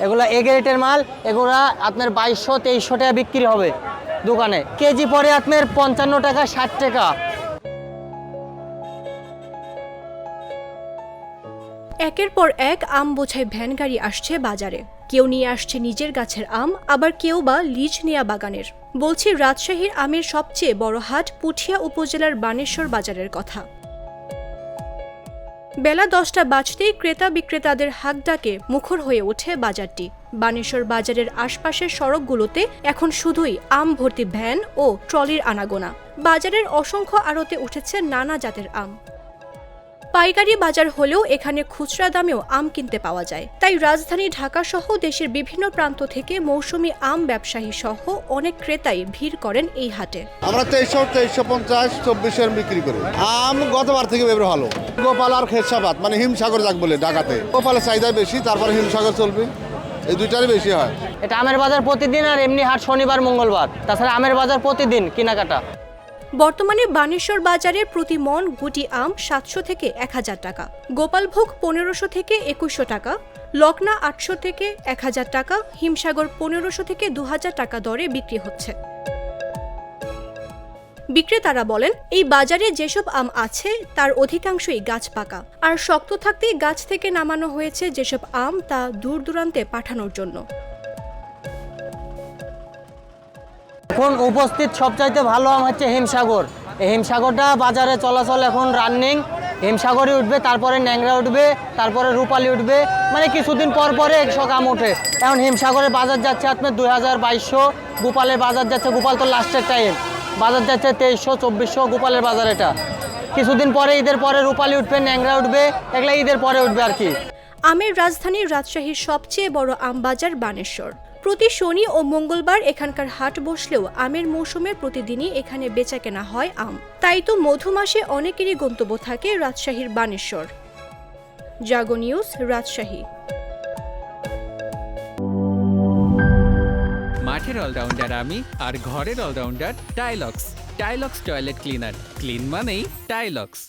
এগুলা এ গ্রেডের মাল, এগুলা আপনার 2200-2300 টাকা বিক্রি হবে দোকানে। কেজি পরে আপনার 55 টাকা 60 টাকা। একের পর এক আম বোঝাই ভ্যান গাড়ি আসছে বাজারে। কেউ নিয়ে আসছে নিজের গাছের আম, আবার কেউ বা লিজ নেয়া বাগানের। বলছি রাজশাহীর আমের সবচেয়ে বড় হাট পুঠিয়া উপজেলার বানেশ্বর বাজারের কথা। বেলা 10টা বাজতেই ক্রেতা বিক্রেতাদের হাক ডাকে মুখর হয়ে ওঠে বাজারটি। বানেশ্বর বাজারের আশপাশের সড়কগুলোতে এখন শুধুই আম ভর্তি ভ্যান ও ট্রলির আনাগোনা। বাজারের অসংখ্য আড়তে উঠেছে নানা জাতের আম। পাইকারি বাজার হলেও এখানে খুচরা দামেও আম কিনতে পাওয়া যায়। তাই রাজধানী ঢাকা সহ দেশের বিভিন্ন প্রান্ত থেকে মৌসুমী আম ব্যবসায়ী সহ অনেক ক্রেতাই ভিড় করেন এই হাটে। আমরা 2350, 24 বিক্রি করি। আম গতবার থেকে এবার ভালো। গোপাল আর খেরসাবাদ মানে হিমসাগর যাক বলে ঢাকাতে, গোপালের চাহিদা বেশি, তারপরে হিমসাগর চলবে, এই দুইটারই বেশি হয়। এটা আমের বাজার প্রতিদিন, আর এমনি হাট শনিবার মঙ্গলবার। তাছাড়া আমের বাজার প্রতিদিন কেনাকাটা। বর্তমানে বানেশ্বর বাজারে প্রতি মন গুটি আম 700 থেকে 1000 টাকা, গোপালভোগ 1500 থেকে 2100 টাকা, লকনা 800 থেকে 1000 টাকা, হিমসাগর 1500 থেকে 2000 টাকা দরে বিক্রি হচ্ছে। বিক্রেতারা বলেন, এই বাজারে যেসব আম আছে তার অধিকাংশই গাছ পাকা, আর শক্ত থাকতেই গাছ থেকে নামানো হয়েছে যেসব আম তা দূর দূরান্তে পাঠানোর জন্য। এখন উপস্থিত সবচাইতে ভালো আম হচ্ছে হিমসাগর। এই হিমসাগরটা বাজারে চলাচল এখন রানিং। হিমসাগরই উঠবে, তারপরে ন্যাংরা উঠবে, তারপরে রূপালি উঠবে, মানে কিছুদিন পর পরে 100 আম ওঠে। এখন হিমসাগরের বাজার যাচ্ছে আপনার 2200, গোপালের বাজার যাচ্ছে, গোপাল তো লাস্টের টাইম, বাজার যাচ্ছে 2300-2400 গোপালের বাজার। এটা কিছুদিন পরে ঈদের পরে রূপালি উঠবে, ন্যাংরা উঠবে, এগুলা ঈদের পরে উঠবে আর কি। আমের রাজধানী রাজশাহীর সবচেয়ে বড় আম বাজার বানেশ্বর। প্রতি শনি ও মঙ্গলবার এখানকার হাট বসলেও আমের মৌসুমে প্রতিদিনই এখানে বেচাকেনা হয় আম। তাই তো মধু মাসে অনেকেরই গন্তব্য থাকে রাজশাহীর বানেশ্বর। জাগো নিউজ, রাজশাহী। মাঠের অলরাউন্ডার আমি, আর ঘরের allrounder Tilex. Tilex toilet cleaner, clean মানেই টাইলক্স।